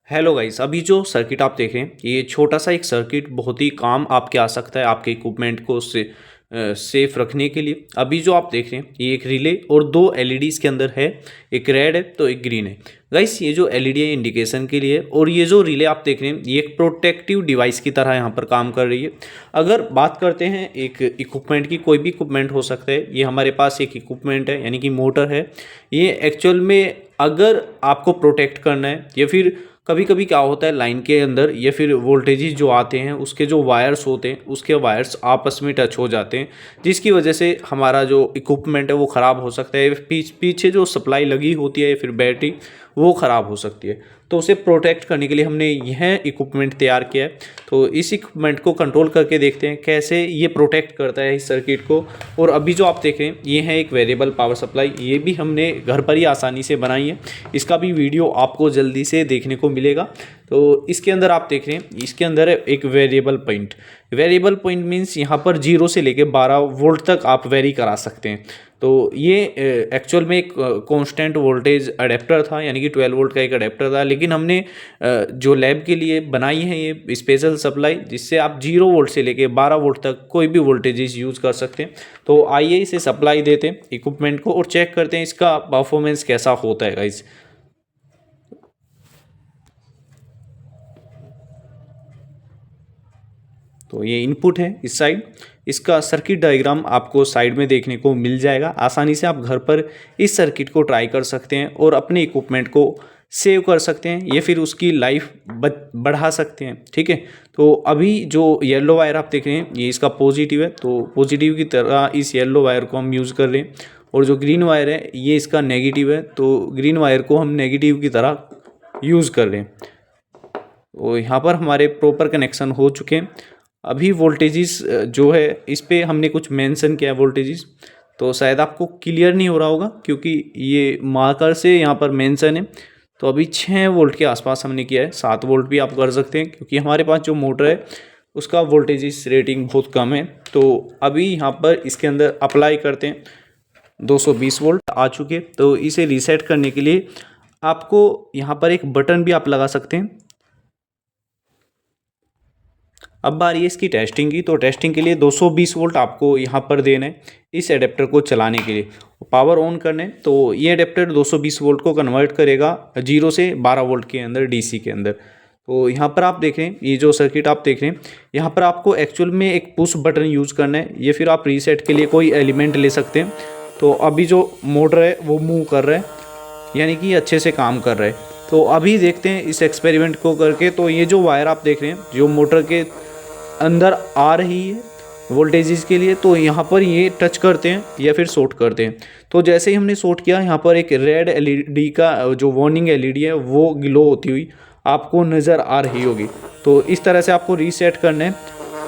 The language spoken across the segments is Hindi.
हेलो गाइस, अभी जो सर्किट आप देख रहे हैं ये छोटा सा एक सर्किट बहुत ही काम आपके आ सकता है आपके इक्विपमेंट को सेफ रखने के लिए। अभी जो आप देख रहे हैं ये एक रिले और दो एलईडी इसके अंदर है, एक रेड है तो एक ग्रीन है। गाइस ये जो एलईडी है इंडिकेशन के लिए और ये जो रिले आप देख रहे हैं ये एक प्रोटेक्टिव डिवाइस की तरह यहाँ पर काम कर रही है। अगर बात करते हैं एक इक्विपमेंट की, कोई भी इक्विपमेंट हो सकता है, ये हमारे पास एक इक्विपमेंट है यानी कि मोटर है। ये एक्चुअल में अगर आपको प्रोटेक्ट करना है या फिर कभी कभी क्या होता है लाइन के अंदर या फिर वोल्टेजेस जो आते हैं उसके जो वायर्स होते हैं उसके वायर्स आपस में टच हो जाते हैं, जिसकी वजह से हमारा जो इक्विपमेंट है वो ख़राब हो सकता है। पीछे जो सप्लाई लगी होती है या फिर बैटरी वो ख़राब हो सकती है। तो उसे प्रोटेक्ट करने के लिए हमने यह इक्विपमेंट तैयार किया है। तो इस इक्विपमेंट को कंट्रोल करके देखते हैं कैसे ये प्रोटेक्ट करता है इस सर्किट को। और अभी जो आप देख रहे हैं ये है एक वेरिएबल पावर सप्लाई, ये भी हमने घर पर ही आसानी से बनाई है। इसका भी वीडियो आपको जल्दी से देखने को मिलेगा। तो इसके अंदर आप देख रहे हैं इसके अंदर है एक variable point. Variable point means यहाँ पर 0 से लेके 12 वोल्ट तक आप वेरी करा सकते हैं। तो ये एक्चुअल में एक कांस्टेंट वोल्टेज अडेप्टर था यानी कि 12 वोल्ट का एक अडेप्टर था, लेकिन हमने जो लैब के लिए बनाई है ये स्पेशल सप्लाई जिससे आप 0 वोल्ट से लेके 12 वोल्ट तक कोई भी वोल्टेजेस यूज़ कर सकते हैं। तो आइए इसे सप्लाई देते हैं इक्विपमेंट को और चेक करते हैं इसका परफॉर्मेंस कैसा होता है गाइस। तो ये इनपुट है इस साइड, इसका सर्किट डायग्राम आपको साइड में देखने को मिल जाएगा। आसानी से आप घर पर इस सर्किट को ट्राई कर सकते हैं और अपने इक्विपमेंट को सेव कर सकते हैं या फिर उसकी लाइफ बढ़ा सकते हैं। ठीक है, तो अभी जो येलो वायर आप देख रहे हैं ये इसका पॉजिटिव है, तो पॉजिटिव की तरह इस येलो वायर को हम यूज़ कर रहे हैं। और जो ग्रीन वायर है ये इसका नेगेटिव है, तो ग्रीन वायर को हम नेगेटिव की तरह यूज़ कर रहे हैं। तो यहाँ पर हमारे प्रॉपर कनेक्शन हो चुके हैं। अभी वोल्टेजेस जो है इस पे हमने कुछ मेंशन किया है वोल्टेजेस, तो शायद आपको क्लियर नहीं हो रहा होगा क्योंकि ये मार्कर से यहाँ पर मेंशन है। तो अभी 6 वोल्ट के आसपास हमने किया है, 7 वोल्ट भी आप कर सकते हैं क्योंकि हमारे पास जो मोटर है उसका वोल्टेजेस रेटिंग बहुत कम है। तो अभी यहाँ पर इसके अंदर अप्लाई करते हैं, 220 वोल्ट आ चुके। तो इसे रीसेट करने के लिए आपको यहाँ पर एक बटन भी आप लगा सकते हैं। अब बारी है इसकी टेस्टिंग की, तो टेस्टिंग के लिए 220 वोल्ट आपको यहाँ पर देना है इस एडेप्टर को चलाने के लिए। पावर ऑन करने तो ये एडेप्टर 220 वोल्ट को कन्वर्ट करेगा 0 से 12 वोल्ट के अंदर डीसी के अंदर। तो यहाँ पर आप देख रहे हैं ये जो सर्किट आप देख रहे हैं यहाँ पर आपको एक्चुअल में एक पुश बटन यूज़ करना है या फिर आप रीसेट के लिए कोई एलिमेंट ले सकते हैं। तो अभी जो मोटर है वो मूव कर रहा है यानी कि अच्छे से काम कर रहा है। तो अभी देखते हैं इस एक्सपेरिमेंट को करके। तो ये जो वायर आप देख रहे हैं जो मोटर के अंदर आ रही है वोल्टेजेस के लिए, तो यहाँ पर ये टच करते हैं या फिर शॉर्ट करते हैं। तो जैसे ही हमने शॉर्ट किया यहाँ पर एक रेड एलईडी का जो वार्निंग एलईडी है वो ग्लो होती हुई आपको नज़र आ रही होगी। तो इस तरह से आपको रीसेट करना है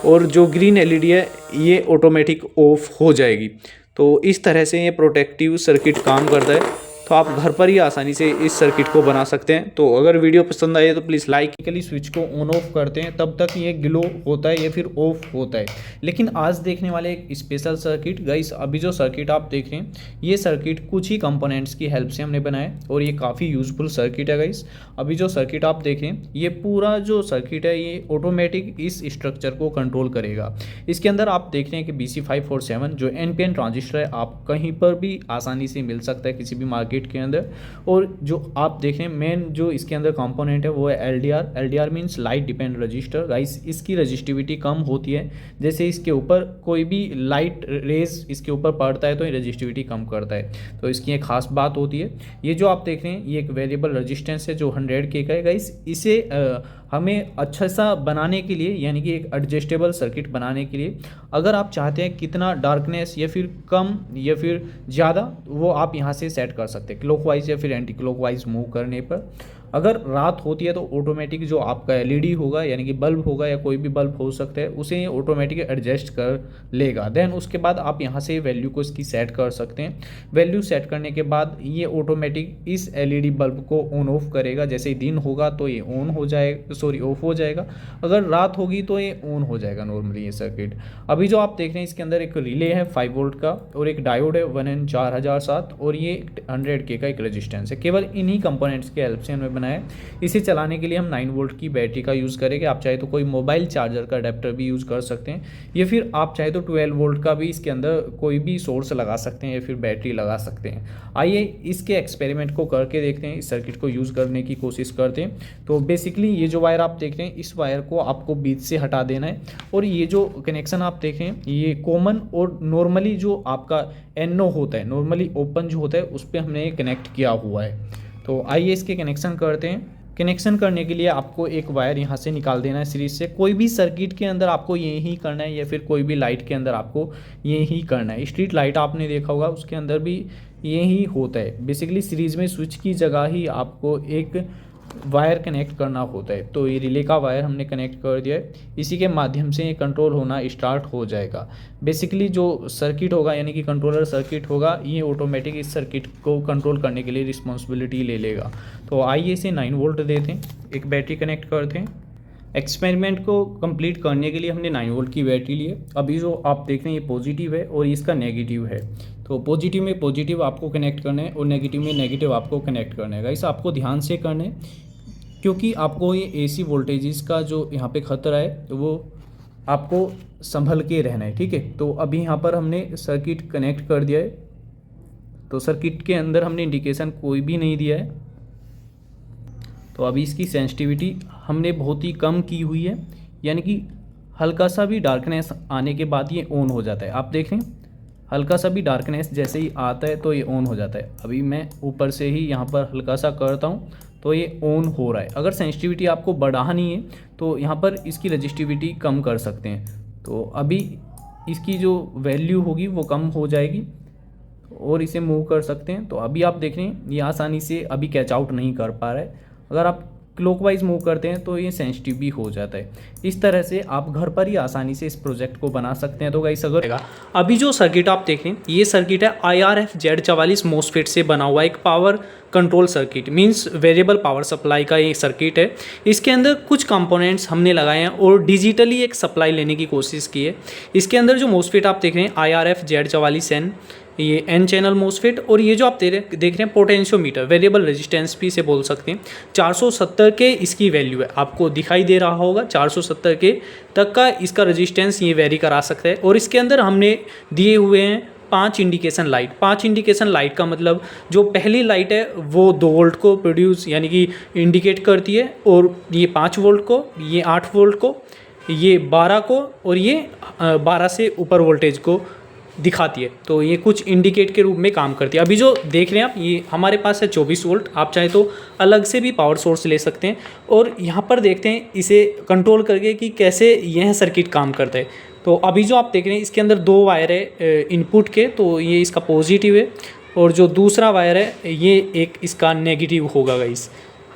और जो ग्रीन एलईडी है ये ऑटोमेटिक ऑफ हो जाएगी। तो इस तरह से ये प्रोटेक्टिव सर्किट काम करता है। तो आप घर पर ही आसानी से इस सर्किट को बना सकते हैं। तो अगर वीडियो पसंद आए तो प्लीज़ लाइक। स्विच को ऑन ऑफ करते हैं तब तक ये ग्लो होता है या फिर ऑफ होता है। लेकिन आज देखने वाले एक स्पेशल सर्किट गाइस, अभी जो सर्किट आप देख रहे हैं ये सर्किट कुछ ही कंपोनेंट्स की हेल्प से हमने बनाया है और ये काफ़ी यूजफुल सर्किट है गाइस। अभी जो सर्किट आप देख रहे हैं ये पूरा जो सर्किट है ये ऑटोमेटिक इस स्ट्रक्चर को कंट्रोल करेगा। इसके अंदर आप देख रहे हैं कि BC547 जो NPN ट्रांजिस्टर है आप कहीं पर भी आसानी से मिल सकता है किसी भी मार्केट के अंदर। और जो आप देखें मेन जो इसके अंदर कंपोनेंट है वो है LDR means light depend register. Guys इसकी रजिस्टिविटी कम होती है, जैसे इसके ऊपर कोई भी लाइट रेज इसके ऊपर पड़ता है तो ये रजिस्टिविटी कम करता है। तो इसकी एक खास बात होती है। ये जो आप देख रहे हैं ये एक वेरिएबल रजिस्टेंस है जो 100K का है गाइस। इसे हमें अच्छा सा बनाने के लिए यानी कि एक एडजस्टेबल सर्किट बनाने के लिए अगर आप चाहते हैं कितना डार्कनेस या फिर कम या फिर ज़्यादा वो आप यहाँ से सेट कर सकते हैं क्लॉकवाइज या फिर एंटी क्लॉकवाइज मूव करने पर। अगर रात होती है तो ऑटोमेटिक जो आपका एलईडी होगा यानी कि बल्ब होगा या कोई भी बल्ब हो सकता है उसे ये ऑटोमेटिक एडजस्ट कर लेगा। देन उसके बाद आप यहाँ से वैल्यू को इसकी सेट कर सकते हैं। वैल्यू सेट करने के बाद ये ऑटोमेटिक इस एलईडी बल्ब को ऑन ऑफ करेगा। जैसे ही दिन होगा तो ये ऑन हो जाएगा, सॉरी ऑफ हो जाएगा। अगर रात होगी तो ये ऑन हो जाएगा नॉर्मली ये सर्किट। अभी जो आप देख रहे हैं इसके अंदर एक रिले है 5 वोल्ट का और एक डायोड है 1N4007 और ये 100K का एक रेजिस्टेंस है। केवल इन्हीं कंपोनेंट्स के हेल्प से हमने करना है। इसे चलाने के लिए हम 9 वोल्ट की बैटरी का यूज़ करेंगे। आप चाहे तो कोई मोबाइल चार्जर का अडेप्टर भी यूज़ कर सकते हैं, या फिर आप चाहे तो 12 वोल्ट का भी इसके अंदर कोई भी सोर्स लगा सकते हैं या फिर बैटरी लगा सकते हैं। आइए इसके एक्सपेरिमेंट को करके देखते हैं, इस सर्किट को यूज़ करने की कोशिश करते हैं। तो बेसिकली ये जो वायर आप देख रहे हैं, इस वायर को आपको बीच से हटा देना है, और ये जो कनेक्शन आप देख रहे हैं ये कॉमन और नॉर्मली जो आपका NO होता है, नॉर्मली ओपन जो होता है, उस पर हमने कनेक्ट किया हुआ है। तो आइए इसके कनेक्शन करते हैं। कनेक्शन करने के लिए आपको एक वायर यहाँ से निकाल देना है सीरीज से। कोई भी सर्किट के अंदर आपको ये ही करना है, या फिर कोई भी लाइट के अंदर आपको ये ही करना है। स्ट्रीट लाइट आपने देखा होगा, उसके अंदर भी ये ही होता है। बेसिकली सीरीज में स्विच की जगह ही आपको एक वायर कनेक्ट करना होता है। तो ये रिले का वायर हमने कनेक्ट कर दिया है, इसी के माध्यम से ये कंट्रोल होना स्टार्ट हो जाएगा। बेसिकली जो सर्किट होगा, यानी कि कंट्रोलर सर्किट होगा, ये ऑटोमेटिक इस सर्किट को कंट्रोल करने के लिए रिस्पॉन्सिबिलिटी ले लेगा। तो आइए इसे 9 वोल्ट देते हैं, एक बैटरी कनेक्ट करते हैं। एक्सपेरिमेंट को कंप्लीट करने के लिए हमने 9 वोल्ट की बैटरी ली है। अभी जो आप देख रहे हैं ये पॉजिटिव है और इसका नेगेटिव है। तो पॉजिटिव में पॉजिटिव आपको कनेक्ट करना है और नेगेटिव में नेगेटिव आपको कनेक्ट करना है। गाइस आपको ध्यान से करना है, क्योंकि आपको ये AC वोल्टेजेस का जो यहाँ पे खतरा है वो आपको संभल के रहना है, ठीक है। तो अभी यहाँ पर हमने सर्किट कनेक्ट कर दिया है, तो सर्किट के अंदर हमने इंडिकेशन कोई भी नहीं दिया है। तो अभी इसकी सेंसिटिविटी हमने बहुत ही कम की हुई है, यानी कि हल्का सा भी डार्कनेस आने के बाद ये ऑन हो जाता है। आप देख रहे हैं हल्का सा भी डार्कनेस जैसे ही आता है तो ये ऑन हो जाता है। अभी मैं ऊपर से ही यहाँ पर हल्का सा करता हूँ तो ये ऑन हो रहा है। अगर सेंसिटिविटी आपको बढ़ानी है तो यहाँ पर इसकी रजिस्टिविटी कम कर सकते हैं। तो अभी इसकी जो वैल्यू होगी वो कम हो जाएगी और इसे मूव कर सकते हैं। तो अभी आप देख रहे हैं ये आसानी से अभी कैच आउट नहीं कर पा रहा है। अगर आप क्लॉकवाइज मूव करते हैं तो ये सेंसिटिव भी हो जाता है। इस तरह से आप घर पर ही आसानी से इस प्रोजेक्ट को बना सकते हैं। तो गाइस अगर अभी जो सर्किट आप देख रहे हैं ये सर्किट है IRF Z44 MOSFET से बना हुआ एक power control circuit, means variable power supply का ये सर्किट है। इसके अंदर कुछ कंपोनेंट्स हमने लगाए हैं और डिजिटली एक सप्लाई लेने की कोशिश की है। इसके अंदर जो MOSFET आप देख रहे हैं IRF Z44N, ये N चैनल MOSFET, और ये जो आप देख रहे हैं पोटेंशियोमीटर, वेरिएबल रेजिस्टेंस भी इसे बोल सकते हैं। 470 के इसकी वैल्यू है, आपको दिखाई दे रहा होगा 470 के तक का इसका रेजिस्टेंस ये वेरी करा सकता है। और इसके अंदर हमने दिए हुए हैं 5 इंडिकेशन लाइट। 5 इंडिकेशन लाइट का मतलब जो पहली लाइट है वो 2 वोल्ट को प्रोड्यूस यानी कि इंडिकेट करती है, और ये 5 वोल्ट को, ये 8 वोल्ट को, ये 12 को, और ये 12 से ऊपर वोल्टेज को दिखाती है। तो ये कुछ इंडिकेट के रूप में काम करती है। अभी जो देख रहे हैं आप ये हमारे पास है 24 वोल्ट, आप चाहे तो अलग से भी पावर सोर्स ले सकते हैं। और यहाँ पर देखते हैं इसे कंट्रोल करके कि कैसे यह सर्किट काम करता है। तो अभी जो आप देख रहे हैं इसके अंदर 2 वायर है इनपुट के, तो ये इसका पॉजिटिव है, और जो दूसरा वायर है ये एक इसका नेगेटिव होगा गाइस।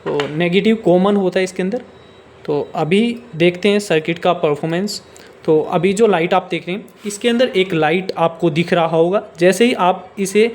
तो नेगेटिव कॉमन होता है इसके अंदर। तो अभी देखते हैं सर्किट का परफॉर्मेंस। तो अभी जो लाइट आप देख रहे हैं इसके अंदर एक लाइट आपको दिख रहा होगा। जैसे ही आप इसे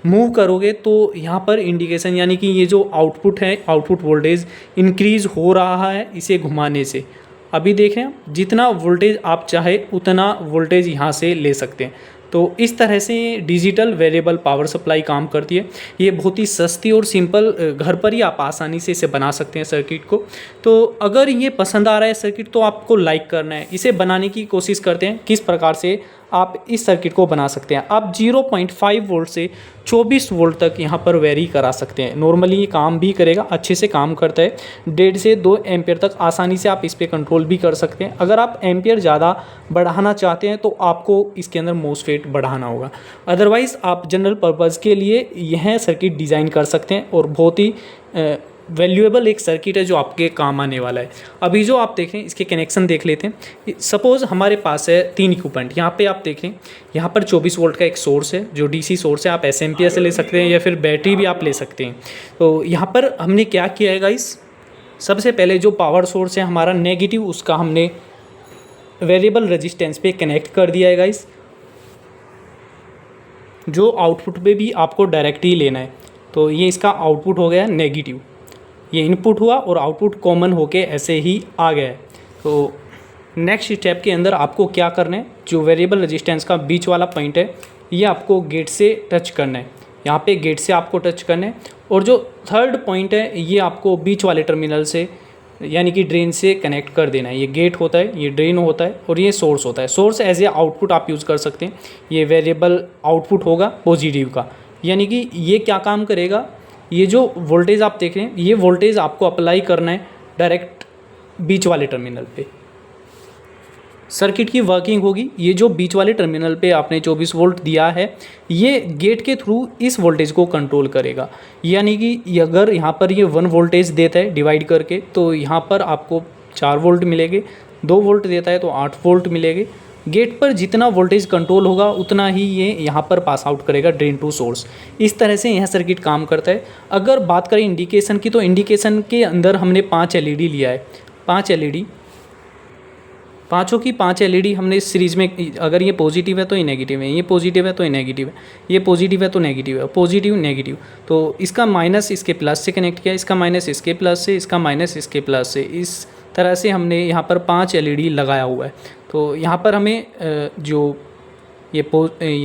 मूव करोगे तो यहाँ पर इंडिकेशन, यानी कि ये जो आउटपुट है, आउटपुट वोल्टेज इंक्रीज़ हो रहा है इसे घुमाने से। अभी देखें जितना वोल्टेज आप चाहे उतना वोल्टेज यहाँ से ले सकते हैं। तो इस तरह से डिजिटल वेरिएबल पावर सप्लाई काम करती है। ये बहुत ही सस्ती और सिंपल, घर पर ही आप आसानी से इसे बना सकते हैं सर्किट को। तो अगर ये पसंद आ रहा है सर्किट तो आपको लाइक करना है। इसे बनाने की कोशिश करते हैं किस प्रकार से आप इस सर्किट को बना सकते हैं। आप 0.5 वोल्ट से 24 वोल्ट तक यहाँ पर वेरी करा सकते हैं। नॉर्मली ये काम भी करेगा, अच्छे से काम करता है। 1.5 से 2 एम्पियर तक आसानी से आप इस पर कंट्रोल भी कर सकते हैं। अगर आप एम्पियर ज़्यादा बढ़ाना चाहते हैं तो आपको इसके अंदर MOSFET बढ़ाना होगा। अदरवाइज़ आप जनरल पर्पज़ के लिए यह सर्किट डिज़ाइन कर सकते हैं और बहुत ही वैल्यूएबल एक सर्किट है जो आपके काम आने वाला है। अभी जो आप देखें इसके कनेक्शन देख लेते हैं। सपोज़ हमारे पास है 3 इक्विपमेंट। यहाँ पे आप देखें यहाँ पर 24 वोल्ट का एक सोर्स है जो DC सोर्स है। आप SMP से ले सकते हैं या फिर बैटरी भी आप ले सकते हैं। तो यहाँ पर हमने क्या किया है गाइस, सबसे पहले जो पावर सोर्स है हमारा नेगेटिव, उसका हमने वेरिएबल रेजिस्टेंस पे कनेक्ट कर दिया है गाइस। जो आउटपुट पे भी आपको डायरेक्ट ही लेना है। तो ये इसका आउटपुट हो गया नेगेटिव, ये इनपुट हुआ और आउटपुट कॉमन होके ऐसे ही आ गया है। तो नेक्स्ट स्टेप के अंदर आपको क्या करना है, जो वेरिएबल रेजिस्टेंस का बीच वाला पॉइंट है ये आपको गेट से टच करना है। यहाँ पे गेट से आपको टच करना है। और जो थर्ड पॉइंट है ये आपको बीच वाले टर्मिनल से यानी कि ड्रेन से कनेक्ट कर देना है। ये गेट होता है, ये ड्रेन होता है और ये सोर्स होता है। सोर्स एज ए आउटपुट आप यूज़ कर सकते हैं। ये वेरिएबल आउटपुट होगा पॉजिटिव का, यानी कि ये क्या काम करेगा, ये जो वोल्टेज आप देख रहे हैं ये वोल्टेज आपको अप्लाई करना है डायरेक्ट बीच वाले टर्मिनल पे। सर्किट की वर्किंग होगी, ये जो बीच वाले टर्मिनल पे आपने 24 वोल्ट दिया है ये गेट के थ्रू इस वोल्टेज को कंट्रोल करेगा। यानी कि अगर यहाँ पर ये 1 वोल्टेज देता है डिवाइड करके तो यहाँ पर आपको 4 वोल्ट मिलेंगे, 2 वोल्ट देता है तो 8 वोल्ट मिलेंगे। गेट पर जितना वोल्टेज कंट्रोल होगा उतना ही ये यहाँ पर पास आउट करेगा ड्रेन टू सोर्स। इस तरह से यह सर्किट काम करता है। अगर बात करें इंडिकेशन की तो इंडिकेशन के अंदर हमने 5 एलईडी लिया है। 5 एलईडी, पाँचों की 5 एलईडी हमने इस सीरीज़ में, अगर ये पॉजिटिव है तो ये नेगेटिव है, ये पॉजिटिव है तो ये नेगेटिव है, ये पॉजिटिव है तो नेगेटिव है, पॉजिटिव नेगेटिव। तो इसका माइनस इसके प्लस से कनेक्ट किया, इसका माइनस इसके प्लस से, इसका माइनस इसके प्लस से। इस तरह से हमने यहाँ पर 5 एलईडी लगाया हुआ है। तो यहाँ पर हमें जो ये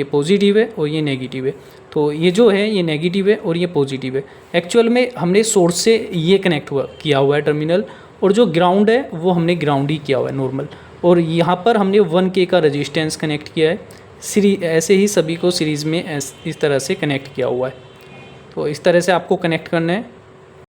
पॉजिटिव है और ये नेगेटिव है, तो ये जो है ये नेगेटिव है और ये पॉजिटिव है। एक्चुअल में हमने सोर्स से ये कनेक्ट किया हुआ है टर्मिनल, और जो ग्राउंड है वो हमने ग्राउंड ही किया हुआ है नॉर्मल। और यहाँ पर हमने 1K का रेजिस्टेंस कनेक्ट किया है। ऐसे ही सभी को सीरीज़ में इस तरह से कनेक्ट किया हुआ है। तो इस तरह से आपको कनेक्ट करना है।